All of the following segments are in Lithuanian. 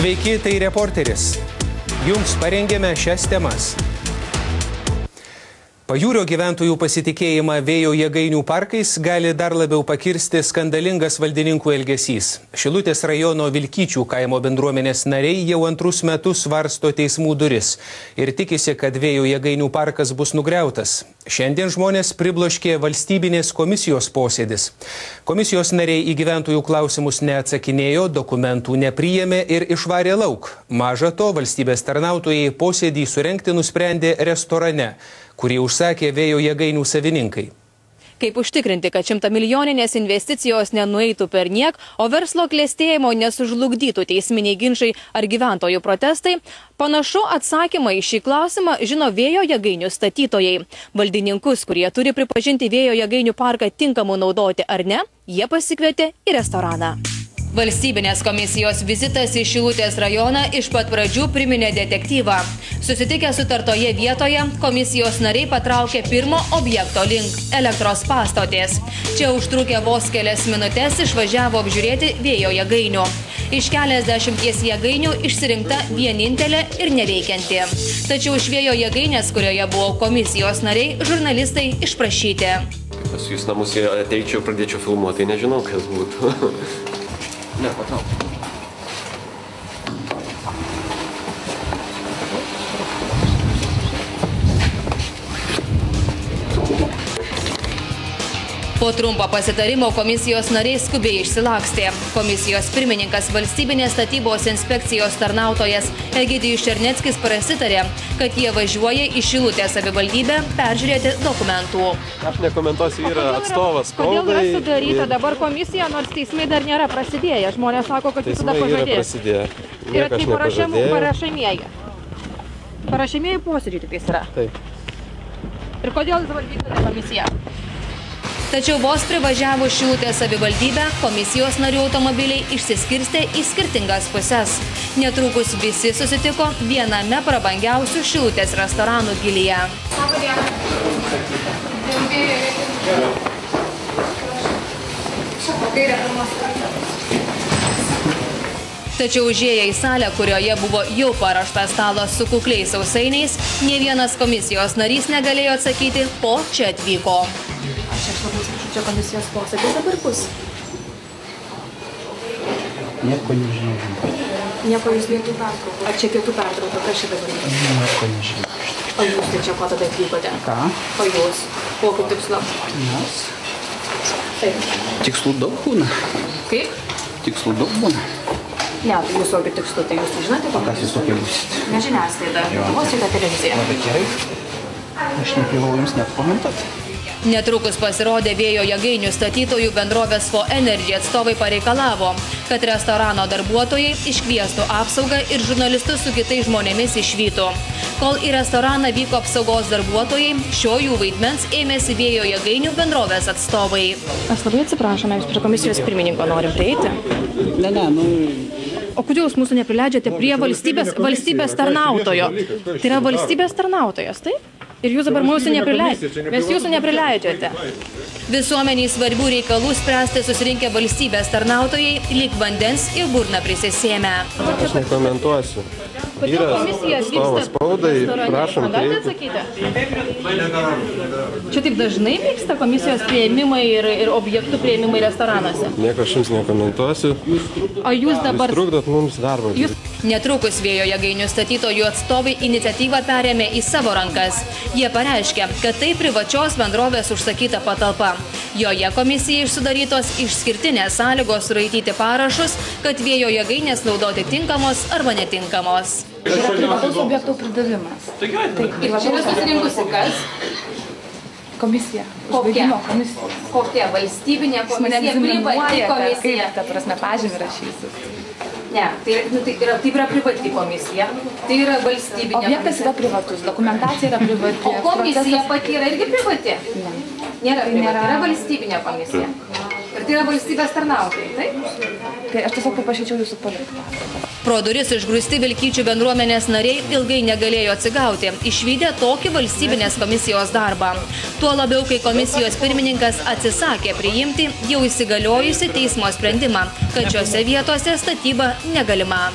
Sveiki, tai reporteris. Jums parengėme šias temas. Pajūrio gyventojų pasitikėjimą vėjo jėgainių parkais gali dar labiau pakirsti skandalingas valdininkų elgesys. Šilutės rajono Vilkyčių kaimo bendruomenės nariai jau antrus metus varsto teismų duris ir tikisi, kad vėjo jėgainių parkas bus nugriautas. Šiandien žmonės pribloškė valstybinės komisijos posėdis. Komisijos nariai į gyventojų klausimus neatsakinėjo, dokumentų nepriėmė ir išvarė lauk. Maža to, valstybės tarnautojai posėdį surengti nusprendė restorane, kurį užsakė vėjo jėgainių savininkai. Kaip užtikrinti, kad 100-milijoninės investicijos nenueitų per niek, o verslo klestėjimo nesužlugdytų teisminiai ginčai ar gyventojų protestai, panašu atsakymą į šį klausimą žino vėjo jėgainių statytojai. Valdininkus, kurie turi pripažinti vėjo jėgainių parką tinkamų naudoti ar ne, jie pasikvietė į restoraną. Valstybinės komisijos vizitas į Šilutės rajoną iš pat pradžių priminė detektyvą. Susitikę sutartoje vietoje, komisijos nariai patraukė pirmo objekto link – elektros pastotės. Čia užtrukę vos kelias minutės išvažiavo apžiūrėti vėjo jėgainių. Iš keliasdešimties jėgainių išsirinkta vienintelė ir neveikianti. Tačiau iš vėjo jėgainės, kurioje buvo komisijos nariai, žurnalistai išprašyti. Pas jūs namus ateičiau, pradėčiau filmuoti, tai nežinau, kas būtų. Ne, patau. Po trumpo pasitarimo komisijos nariai skubiai išsilakstė. Komisijos pirmininkas valstybinės statybos inspekcijos tarnautojas Egidijus Černeckis prasitarė, kad jie važiuoja į Šilutės savivaldybę peržiūrėti dokumentų. Aš nekomentuosiu, yra atstovas spaudai. Kodėl yra sudaryta dabar komisija, nors teismai dar nėra prasidėję? Žmonės sako, kad jūs tada pažadės. Ir tai parašamieji. Parašamieji posėdžiai tiktais yra. Taip. Ir kodėl dabar vyksta komisija? Tačiau vos privažiavo Šilutės savivaldybę, komisijos narių automobiliai išsiskirstė į skirtingas puses. Netrukus visi susitiko viename prabangiausių Šilutės restoranų Gilyje. Tačiau užėję į salę, kurioje buvo jau paruoštas stalas su kukliais sausainiais, nė vienas komisijos narys negalėjo atsakyti, ko čia atvyko. Aš labai atsiprašau, čia komisijos posėdis dabar bus. Nieko nežinau. Nieko jūs pietų pertrauko. Ar čia pietų pertrauko, kas čia dabar bus? Nieko nežinau. O jūs tai čia ko tada atvykote? Ką? O jūs? Kokiu tikslu? Mes. Taip. Tikslų daug būna. Kaip? Tikslų daug būna. Ne, tai jūs tokiu tikslu, tai jūs žinote, ko? Kas jūs tokie būsit? Ne žiniasklaida, vos šitą televiziją. Labai gerai. Aš neprivalau jums net komentuoti. Netrukus pasirodė vėjo jėgainių statytojų bendrovės Fo Energy atstovai pareikalavo, kad restorano darbuotojai iškviestų apsaugą ir žurnalistus su kitais žmonėmis išvytų. Kol į restoraną vyko apsaugos darbuotojai, šio jų vaidmens ėmėsi vėjo jėgainių bendrovės atstovai. Mes labai atsiprašome, jūs prie komisijos pirmininko norim prieiti. O kodėl jūs mūsų neprileidžiate prie valstybės tarnautojo? Tai yra valstybės tarnautojas, taip? Ir jūs dabar mūsų neprileidžiate. Mes jūsų neprileidžiate. Visuomeniai svarbių reikalų spręsti susirinkę valstybės tarnautojai lyg vandens į burną prisisėmę. Aš nekomentuosiu. Yra atstovas spaudai, prašom kreipti. Čia taip dažnai vyksta komisijos priėmimai ir objektų priėmimai restoranuose? Nieko aš jums nekomentuosiu. O jūs dabar... Jūs trukdot mums darbą. Netrukus vėjo jėgainių statytojų atstovai iniciatyvą perėmė į savo rankas. Jie pareiškė, kad tai privačios bendrovės užsakyta patalpa. Joje komisijai sudarytos išskirtinės sąlygos suraityti parašus, kad vėjo jėgainės naudoti tinkamos arba netinkamos. Čia yra privataus objektų pridavimas. Taip, ir čia yra susirinkusi kas? Komisija. Kokia? Komisija. Kokia? Valstybinė komisija, privati komisija. Ta prasme, pažymį rašysis. Ne, tai yra privati komisija, tai yra valstybinė komisija. Objektas yra privatus, dokumentacija yra privati. O komisija pati yra irgi privati? Ne. Nėra privati, yra valstybinė komisija. Ir tai yra valstybės tarnautojai, taip? Tai aš tiesiog paprašyčiau jūsų palikti. Pro duris išgrūsti Vilkyčių bendruomenės nariai ilgai negalėjo atsigauti, išvydę tokį valstybinės komisijos darbą. Tuo labiau, kai komisijos pirmininkas atsisakė priimti jau įsigaliojusi teismo sprendimą, kad šiose vietose statyba negalima.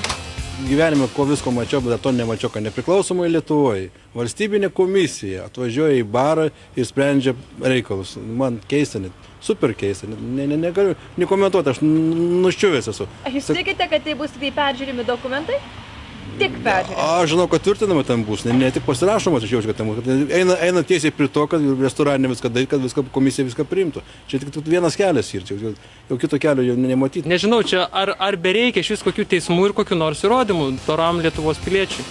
gyvenime ko visko mačiau, bet to nemačiau, kad nepriklausomai Lietuvoje valstybinė komisija atvažiuoja į barą ir sprendžia reikalus. Man keista, net super keista, negaliu nekomentuoti, aš nuščiuvęs esu. Jūs tikite, kad tai bus tik peržiūrimi dokumentai? Tik peržiūrimi? Aš žinau, kad tvirtinama ten bus, ne tik pasirašomas, aš jaučiu, kad ten bus. Eina tiesiai prie to, kad restorane viską daryti, kad viską, komisija viską priimtų. Čia tik vienas kelias ir jau kito kelio jau nematyti. Nežinau, čia ar bereikia iš vis kokių teismų ir kokių nors įrodymų toram Lietuvos piliečiui.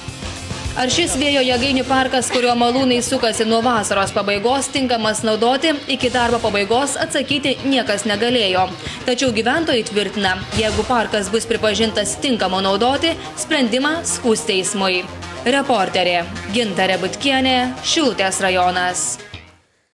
Ar šis vėjo jėgainių parkas, kurio malūnai sukasi nuo vasaros pabaigos, tinkamas naudoti, iki darbo pabaigos atsakyti niekas negalėjo. Tačiau gyventojai tvirtina, jeigu parkas bus pripažintas tinkamo naudoti, sprendimą skųs teismui. Reporterė Gintarė Butkienė, Šilutės rajonas.